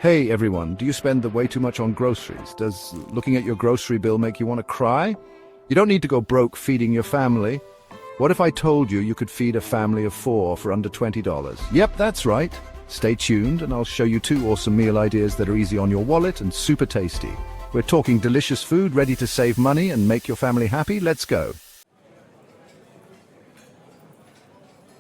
Hey everyone, do you spend way too much on groceries? Does looking at your grocery bill make you want to cry? You don't need to go broke feeding your family. What if I told you you could feed a family of 4 for under $20? Yep, that's right. Stay tuned and I'll show you 2 awesome meal ideas that are easy on your wallet and super tasty. We're talking delicious food ready to save money and make your family happy. Let's go.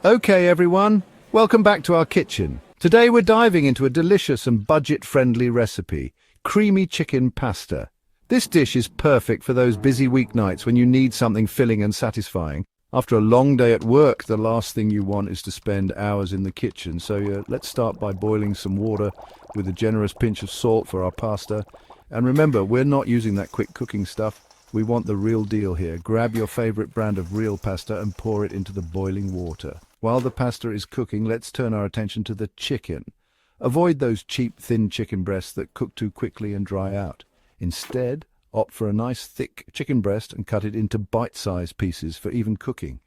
Okay everyone, welcome back to our kitchen. Today we're diving into a delicious and budget-friendly recipe, creamy chicken pasta. This dish is perfect for those busy weeknights when you need something filling and satisfying. After a long day at work, the last thing you want is to spend hours in the kitchen. So let's start by boiling some water with a generous pinch of salt for our pasta. And remember, we're not using that quick cooking stuff. We want the real deal here. Grab your favorite brand of real pasta and pour it into the boiling water. While the pasta is cooking, let's turn our attention to the chicken. Avoid those cheap, thin chicken breasts that cook too quickly and dry out. Instead, opt for a nice, thick chicken breast and cut it into bite-sized pieces for even cooking.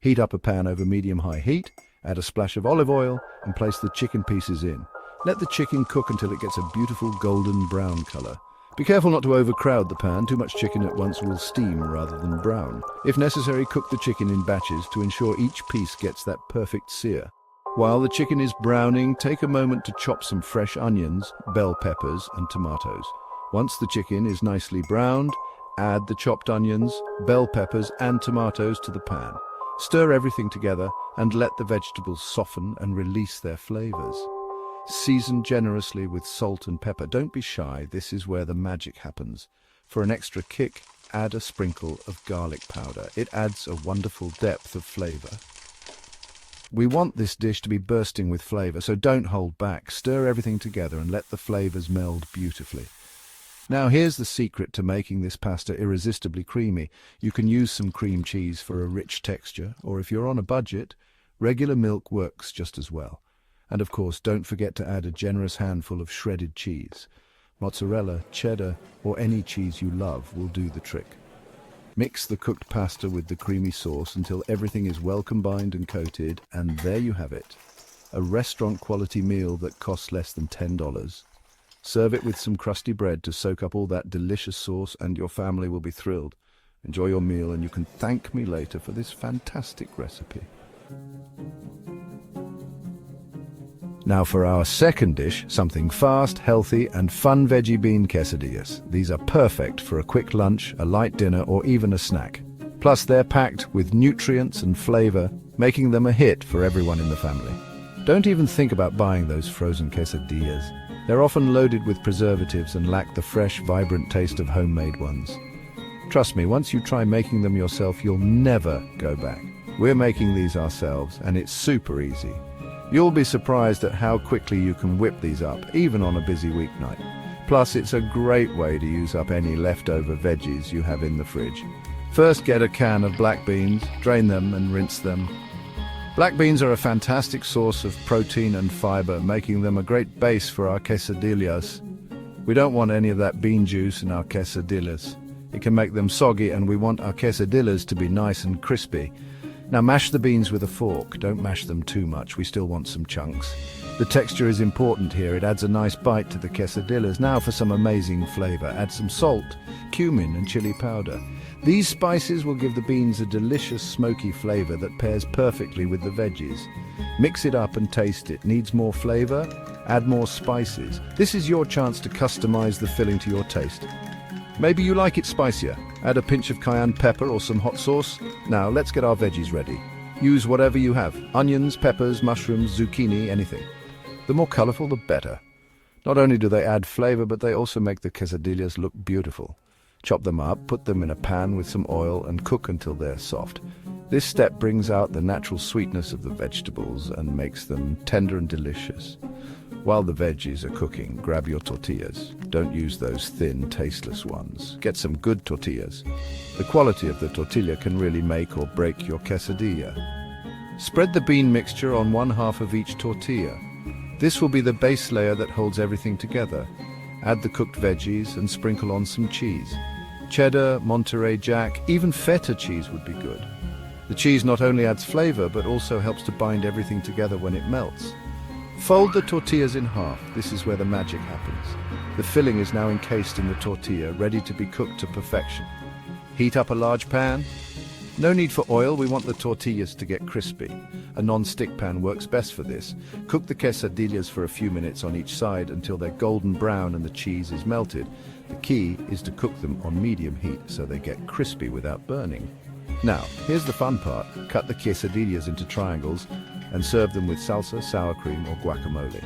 Heat up a pan over medium-high heat, add a splash of olive oil, and place the chicken pieces in. Let the chicken cook until it gets a beautiful golden brown color. Be careful not to overcrowd the pan. Too much chicken at once will steam rather than brown. If necessary, cook the chicken in batches to ensure each piece gets that perfect sear. While the chicken is browning, take a moment to chop some fresh onions, bell peppers, and tomatoes. Once the chicken is nicely browned, add the chopped onions, bell peppers, and tomatoes to the pan. Stir everything together and let the vegetables soften and release their flavors. Season generously with salt and pepper. Don't be shy, this is where the magic happens. For an extra kick, add a sprinkle of garlic powder. It adds a wonderful depth of flavor. We want this dish to be bursting with flavor, so don't hold back. Stir everything together and let the flavors meld beautifully. Now here's the secret to making this pasta irresistibly creamy. You can use some cream cheese for a rich texture, or if you're on a budget, regular milk works just as well. And of course, don't forget to add a generous handful of shredded cheese. Mozzarella, cheddar, or any cheese you love will do the trick. Mix the cooked pasta with the creamy sauce until everything is well combined and coated, and there you have it. A restaurant-quality meal that costs less than $10. Serve it with some crusty bread to soak up all that delicious sauce, and your family will be thrilled. Enjoy your meal, and you can thank me later for this fantastic recipe. Now for our second dish, something fast, healthy, and fun veggie bean quesadillas. These are perfect for a quick lunch, a light dinner, or even a snack. Plus, they're packed with nutrients and flavor, making them a hit for everyone in the family. Don't even think about buying those frozen quesadillas. They're often loaded with preservatives and lack the fresh, vibrant taste of homemade ones. Trust me, once you try making them yourself, you'll never go back. We're making these ourselves, and it's super easy. You'll be surprised at how quickly you can whip these up, even on a busy weeknight. Plus, it's a great way to use up any leftover veggies you have in the fridge. First, get a can of black beans, drain them and rinse them. Black beans are a fantastic source of protein and fiber, making them a great base for our quesadillas. We don't want any of that bean juice in our quesadillas. It can make them soggy, and we want our quesadillas to be nice and crispy. Now mash the beans with a fork. Don't mash them too much, we still want some chunks. The texture is important here, it adds a nice bite to the quesadillas. Now for some amazing flavor, add some salt, cumin and chili powder. These spices will give the beans a delicious smoky flavor that pairs perfectly with the veggies. Mix it up and taste it. Needs more flavor? Add more spices. This is your chance to customize the filling to your taste. Maybe you like it spicier. Add a pinch of cayenne pepper or some hot sauce. Now let's get our veggies ready. Use whatever you have. Onions, peppers, mushrooms, zucchini, anything. The more colorful, the better. Not only do they add flavor, but they also make the quesadillas look beautiful. Chop them up, put them in a pan with some oil, and cook until they're soft. This step brings out the natural sweetness of the vegetables and makes them tender and delicious. While the veggies are cooking, grab your tortillas. Don't use those thin, tasteless ones. Get some good tortillas. The quality of the tortilla can really make or break your quesadilla. Spread the bean mixture on one half of each tortilla. This will be the base layer that holds everything together. Add the cooked veggies and sprinkle on some cheese. Cheddar, Monterey Jack, even feta cheese would be good. The cheese not only adds flavor, but also helps to bind everything together when it melts. Fold the tortillas in half. This is where the magic happens. The filling is now encased in the tortilla, ready to be cooked to perfection. Heat up a large pan. No need for oil, we want the tortillas to get crispy. A non-stick pan works best for this. Cook the quesadillas for a few minutes on each side until they're golden brown and the cheese is melted. The key is to cook them on medium heat so they get crispy without burning. Now, here's the fun part. Cut the quesadillas into triangles and serve them with salsa, sour cream or guacamole.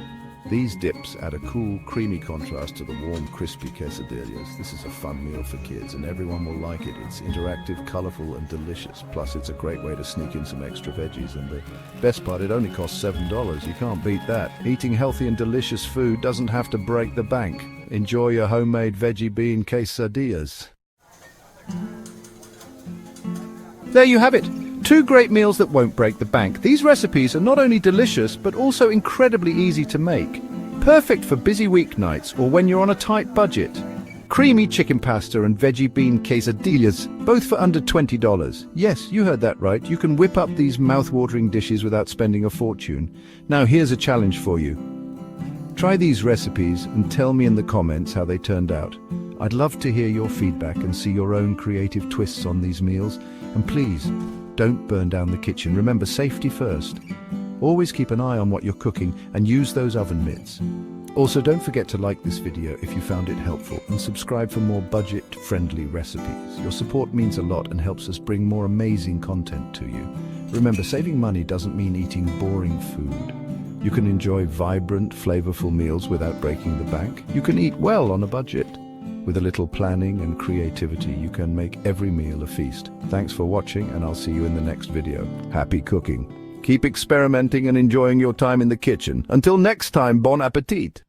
These dips add a cool, creamy contrast to the warm, crispy quesadillas. This is a fun meal for kids and everyone will like it. It's interactive, colorful and delicious. Plus, it's a great way to sneak in some extra veggies. And the best part, it only costs $7. You can't beat that. Eating healthy and delicious food doesn't have to break the bank. Enjoy your homemade veggie bean quesadillas. There you have it. 2 great meals that won't break the bank. These recipes are not only delicious, but also incredibly easy to make. Perfect for busy weeknights or when you're on a tight budget. Creamy chicken pasta and veggie bean quesadillas, both for under $20. Yes, you heard that right. You can whip up these mouth-watering dishes without spending a fortune. Now here's a challenge for you. Try these recipes and tell me in the comments how they turned out. I'd love to hear your feedback and see your own creative twists on these meals. And please, don't burn down the kitchen. Remember, safety first. Always keep an eye on what you're cooking and use those oven mitts. Also, don't forget to like this video if you found it helpful and subscribe for more budget-friendly recipes. Your support means a lot and helps us bring more amazing content to you. Remember, saving money doesn't mean eating boring food. You can enjoy vibrant, flavorful meals without breaking the bank. You can eat well on a budget. With a little planning and creativity, you can make every meal a feast. Thanks for watching, and I'll see you in the next video. Happy cooking. Keep experimenting and enjoying your time in the kitchen. Until next time, bon appetit!